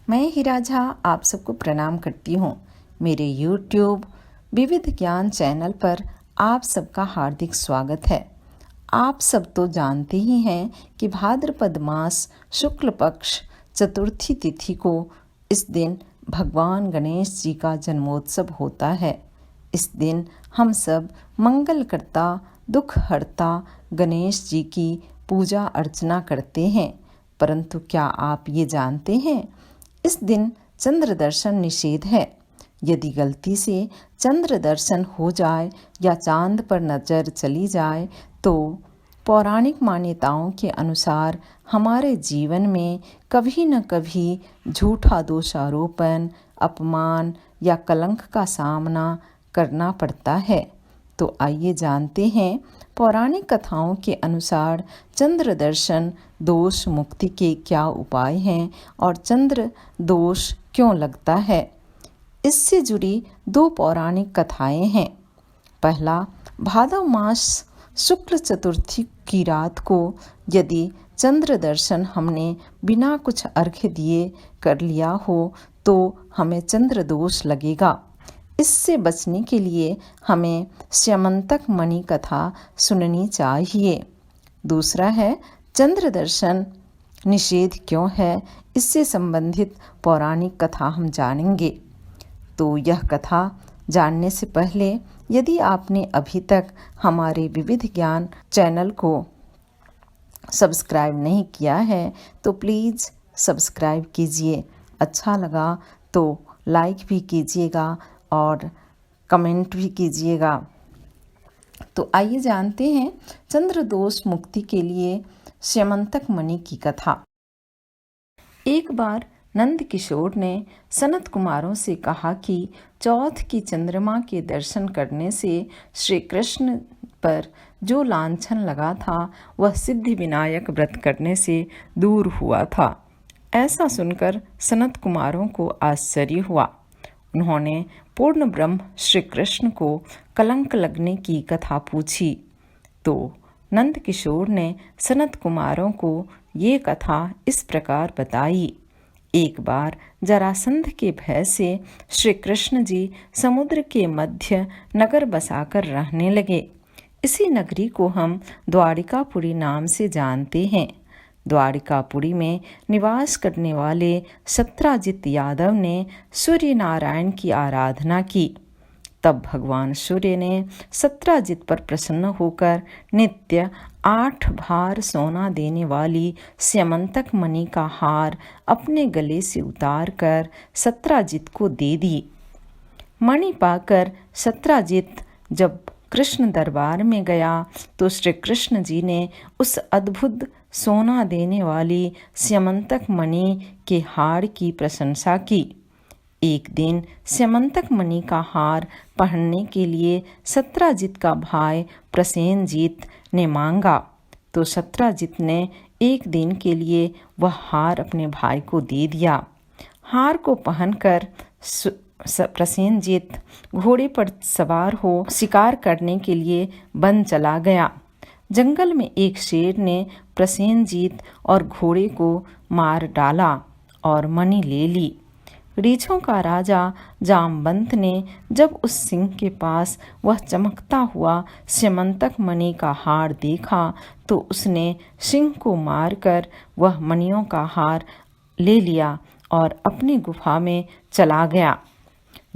मैं हीरा झा आप सबको प्रणाम करती हूँ। मेरे YouTube विविध ज्ञान चैनल पर आप सबका हार्दिक स्वागत है। आप सब तो जानते ही हैं कि भाद्रपद मास शुक्ल पक्ष चतुर्थी तिथि को इस दिन भगवान गणेश जी का जन्मोत्सव होता है। इस दिन हम सब मंगलकर्ता दुख हरता गणेश जी की पूजा अर्चना करते हैं। परंतु क्या आप ये जानते हैं, इस दिन चंद्र दर्शन निषेध है। यदि गलती से चंद्र दर्शन हो जाए या चांद पर नज़र चली जाए तो पौराणिक मान्यताओं के अनुसार हमारे जीवन में कभी न कभी झूठा दोषारोपण, अपमान या कलंक का सामना करना पड़ता है। तो आइए जानते हैं पौराणिक कथाओं के अनुसार चंद्र दर्शन दोष मुक्ति के क्या उपाय हैं और चंद्र दोष क्यों लगता है। इससे जुड़ी दो पौराणिक कथाएं हैं। पहला, भादव मास शुक्ल चतुर्थी की रात को यदि चंद्र दर्शन हमने बिना कुछ अर्घ्य दिए कर लिया हो तो हमें चंद्र दोष लगेगा। इससे बचने के लिए हमें स्यमंतक मणि कथा सुननी चाहिए। दूसरा है, चंद्र दर्शन निषेध क्यों है, इससे संबंधित पौराणिक कथा हम जानेंगे। तो यह कथा जानने से पहले यदि आपने अभी तक हमारे विविध ज्ञान चैनल को सब्सक्राइब नहीं किया है तो प्लीज़ सब्सक्राइब कीजिए। अच्छा लगा तो लाइक भी कीजिएगा और कमेंट भी कीजिएगा। तो आइए जानते हैं चंद्र दोष मुक्ति के लिए स्यमंतक मणि की कथा। एक बार नंद किशोर ने सनत कुमारों से कहा कि चौथ की चंद्रमा के दर्शन करने से श्री कृष्ण पर जो लांछन लगा था वह सिद्धि विनायक व्रत करने से दूर हुआ था। ऐसा सुनकर सनत कुमारों को आश्चर्य हुआ। उन्होंने पूर्ण ब्रह्म श्री कृष्ण को कलंक लगने की कथा पूछी तो नंद किशोर ने सनत कुमारों को ये कथा इस प्रकार बताई। एक बार जरासंध के भय से श्री कृष्ण जी समुद्र के मध्य नगर बसाकर रहने लगे। इसी नगरी को हम द्वारिकापुरी नाम से जानते हैं। द्वारिकापुरी में निवास करने वाले सत्राजित यादव ने सूर्य नारायण की आराधना की। तब भगवान सूर्य ने सत्राजित पर प्रसन्न होकर नित्य 8 भार सोना देने वाली स्यमंतक मणि का हार अपने गले से उतार कर सत्राजित को दे दी। मणि पाकर सत्राजित जब कृष्ण दरबार में गया तो श्री कृष्ण जी ने उस अद्भुत सोना देने वाली स्यमंतक मणि के हार की प्रशंसा की। एक दिन स्यमंतक मणि का हार पहनने के लिए सत्राजित का भाई प्रसेनजीत ने मांगा तो सत्राजित ने एक दिन के लिए वह हार अपने भाई को दे दिया। हार को पहनकर प्रसेनजीत घोड़े पर सवार हो शिकार करने के लिए वन चला गया। जंगल में एक शेर ने प्रसेनजीत और घोड़े को मार डाला और मणि ले ली। रीछों का राजा जामवंत ने जब उस सिंह के पास वह चमकता हुआ स्यमंतक मणि का हार देखा तो उसने सिंह को मारकर वह मणियों का हार ले लिया और अपनी गुफा में चला गया।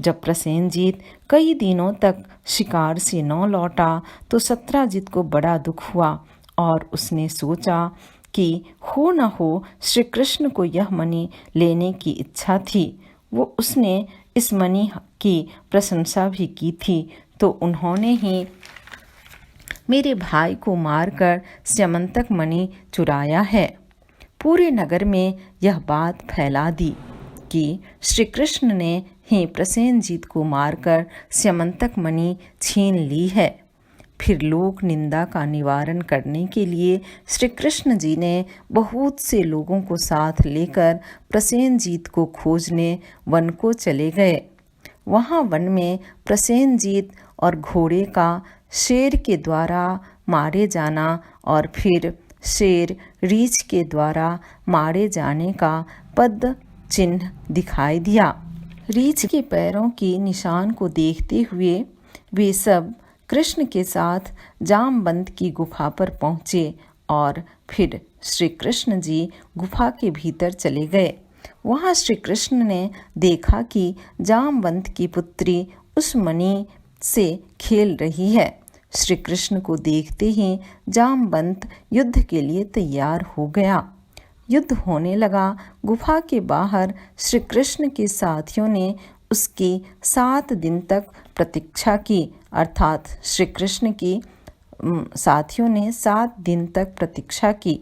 जब प्रसेनजीत कई दिनों तक शिकार से न लौटा तो सत्राजित को बड़ा दुख हुआ और उसने सोचा कि हो न हो श्री कृष्ण को यह मणि लेने की इच्छा थी। उसने इस मणि की प्रशंसा भी की थी तो उन्होंने ही मेरे भाई को मारकर स्यमंतक मणि चुराया है। पूरे नगर में यह बात फैला दी कि श्री कृष्ण ने ही प्रसेनजीत को मारकर स्यमंतक मणि छीन ली है। फिर लोक निंदा का निवारण करने के लिए श्री कृष्ण जी ने बहुत से लोगों को साथ लेकर प्रसेनजीत को खोजने वन को चले गए। वहाँ वन में प्रसेनजीत और घोड़े का शेर के द्वारा मारे जाना और फिर शेर रीछ के द्वारा मारे जाने का पद चिन्ह दिखाई दिया। रीछ के पैरों के निशान को देखते हुए वे सब कृष्ण के साथ जामवंत की गुफा पर पहुँचे और फिर श्री कृष्ण जी गुफा के भीतर चले गए। वहाँ श्री कृष्ण ने देखा कि जामवंत की पुत्री उस मणि से खेल रही है। श्री कृष्ण को देखते ही जामवंत युद्ध के लिए तैयार हो गया। युद्ध होने लगा। गुफा के बाहर श्री कृष्ण के साथियों ने उसकी 7 दिन तक प्रतीक्षा की, अर्थात श्री कृष्ण की साथियों ने 7 दिन तक प्रतीक्षा की।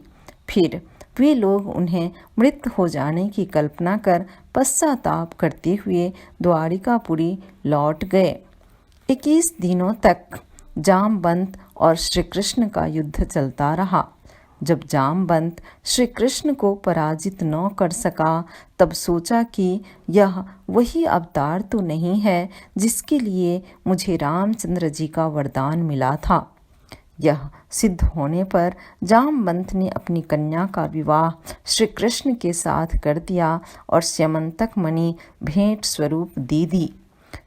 फिर वे लोग उन्हें मृत हो जाने की कल्पना कर पश्चाताप करते हुए द्वारिकापुरी लौट गए। 21 दिनों तक जामवंत और श्री कृष्ण का युद्ध चलता रहा। जब जामवंत श्री कृष्ण को पराजित न कर सका, तब सोचा कि यह वही अवतार तो नहीं है जिसके लिए मुझे रामचंद्र जी का वरदान मिला था। यह सिद्ध होने पर जामवंत ने अपनी कन्या का विवाह श्री कृष्ण के साथ कर दिया और स्यमंतक मणि भेंट स्वरूप दे दी।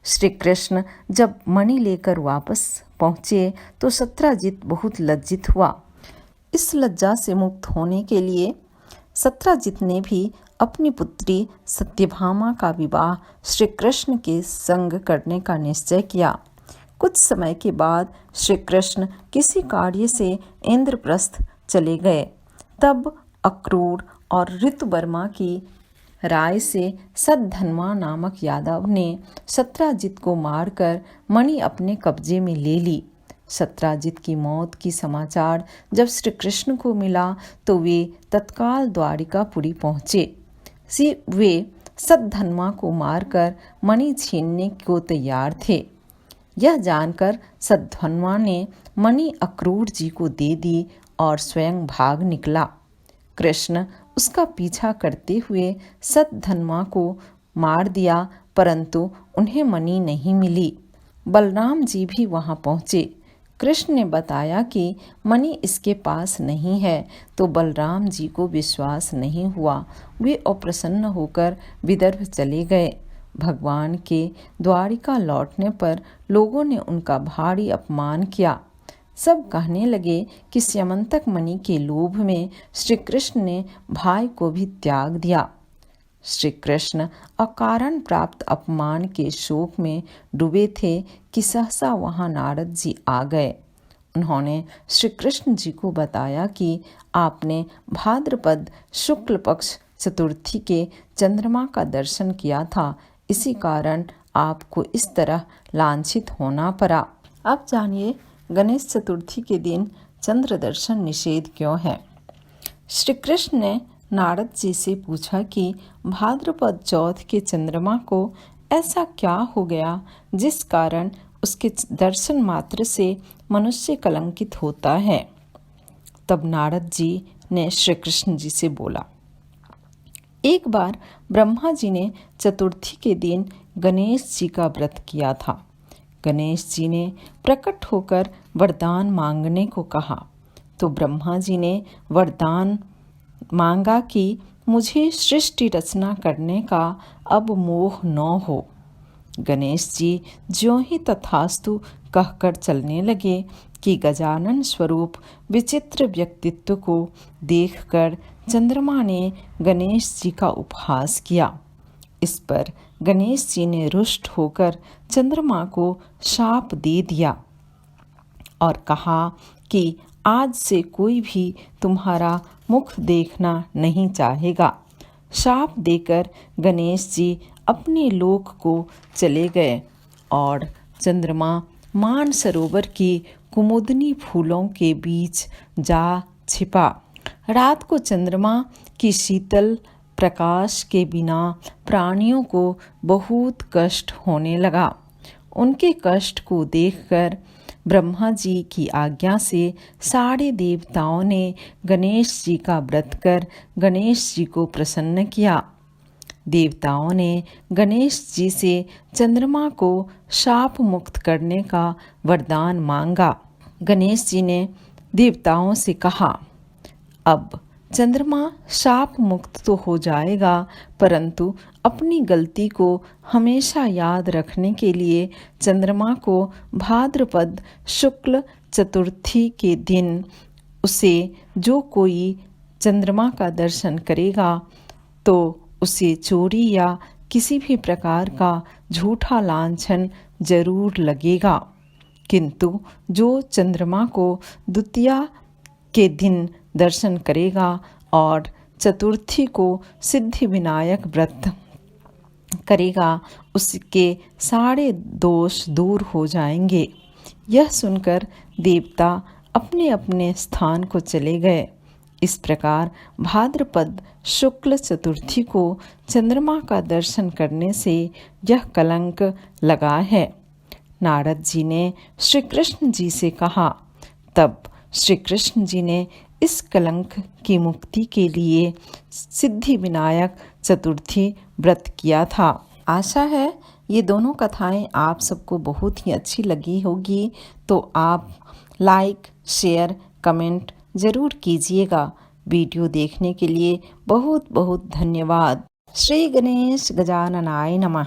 श्री कृष्ण जब मणि लेकर वापस पहुँचे तो सत्यजित बहुत लज्जित हुआ। इस लज्जा से मुक्त होने के लिए सत्यजित ने भी अपनी पुत्री सत्यभामा का विवाह श्री कृष्ण के संग करने का निश्चय किया। कुछ समय के बाद श्री कृष्ण किसी कार्य से इंद्रप्रस्थ चले गए। तब अक्रूर और ऋतुवर्मा की राय से सद्धन्वा नामक यादव ने सत्यजित को मारकर मणि अपने कब्जे में ले ली। सत्यजित की मौत की समाचार जब श्री कृष्ण को मिला तो वे तत्काल द्वारिकापुरी पहुँचे। वे सद्धन्वा को मारकर मणि छीनने को तैयार थे। यह जानकर सद्धन्वा ने मणि अक्रूर जी को दे दी और स्वयं भाग निकला। कृष्ण उसका पीछा करते हुए सद्धन्वा को मार दिया, परंतु उन्हें मणि नहीं मिली। बलराम जी भी वहां पहुंचे। कृष्ण ने बताया कि मणि इसके पास नहीं है, तो बलराम जी को विश्वास नहीं हुआ। वे अप्रसन्न होकर विदर्भ चले गए। भगवान के द्वारिका लौटने पर लोगों ने उनका भारी अपमान किया। सब कहने लगे कि स्यमंतक मणि के लोभ में श्री कृष्ण ने भाई को भी त्याग दिया। श्री कृष्ण अकारण प्राप्त अपमान के शोक में डूबे थे कि सहसा वहां नारद जी आ गए। उन्होंने श्री कृष्ण जी को बताया कि आपने भाद्रपद शुक्ल पक्ष चतुर्थी के चंद्रमा का दर्शन किया था, इसी कारण आपको इस तरह लांछित होना पड़ा। अब जानिए गणेश चतुर्थी के दिन चंद्र दर्शन निषेध क्यों है। श्री कृष्ण ने नारद जी से पूछा कि भाद्रपद चौथ के चंद्रमा को ऐसा क्या हो गया जिस कारण उसके दर्शन मात्र से मनुष्य कलंकित होता है। तब नारद जी ने श्री कृष्ण जी से बोला, एक बार ब्रह्मा जी ने चतुर्थी के दिन गणेश जी का व्रत किया था। गणेश जी ने प्रकट होकर वरदान मांगने को कहा, तो ब्रह्मा जी ने वरदान मांगा कि मुझे सृष्टि रचना करने का अब मोह न हो। गणेश जी ज्यों ही तथास्तु कहकर चलने लगे कि गजानन स्वरूप विचित्र व्यक्तित्व को देखकर चंद्रमा ने गणेश जी का उपहास किया। इस पर गणेश जी ने रुष्ट होकर चंद्रमा को शाप दे दिया और कहा कि आज से कोई भी तुम्हारा मुख देखना नहीं चाहेगा। शाप देकर गणेश जी अपने लोक को चले गए और चंद्रमा मानसरोवर की कुमुदनी फूलों के बीच जा छिपा। रात को चंद्रमा की शीतल प्रकाश के बिना प्राणियों को बहुत कष्ट होने लगा। उनके कष्ट को देखकर ब्रह्मा जी की आज्ञा से सारे देवताओं ने गणेश जी का व्रत कर गणेश जी को प्रसन्न किया। देवताओं ने गणेश जी से चंद्रमा को शाप मुक्त करने का वरदान मांगा। गणेश जी ने देवताओं से कहा, अब चंद्रमा शाप मुक्त तो हो जाएगा, परंतु अपनी गलती को हमेशा याद रखने के लिए चंद्रमा को भाद्रपद शुक्ल चतुर्थी के दिन उसे जो कोई चंद्रमा का दर्शन करेगा तो उसे चोरी या किसी भी प्रकार का झूठा लांछन जरूर लगेगा। किंतु जो चंद्रमा को द्वितीया के दिन दर्शन करेगा और चतुर्थी को सिद्धि विनायक व्रत करेगा, उसके सारे दोष दूर हो जाएंगे। यह सुनकर देवता अपने अपने स्थान को चले गए। इस प्रकार भाद्रपद शुक्ल चतुर्थी को चंद्रमा का दर्शन करने से यह कलंक लगा है। नारद जी ने श्री कृष्ण जी से कहा। तब श्री कृष्ण जी ने इस कलंक की मुक्ति के लिए सिद्धि विनायक चतुर्थी व्रत किया था। आशा है ये दोनों कथाएं आप सबको बहुत ही अच्छी लगी होगी, तो आप लाइक, शेयर, कमेंट ज़रूर कीजिएगा। वीडियो देखने के लिए बहुत बहुत धन्यवाद। श्री गणेश गजाननाय नमः।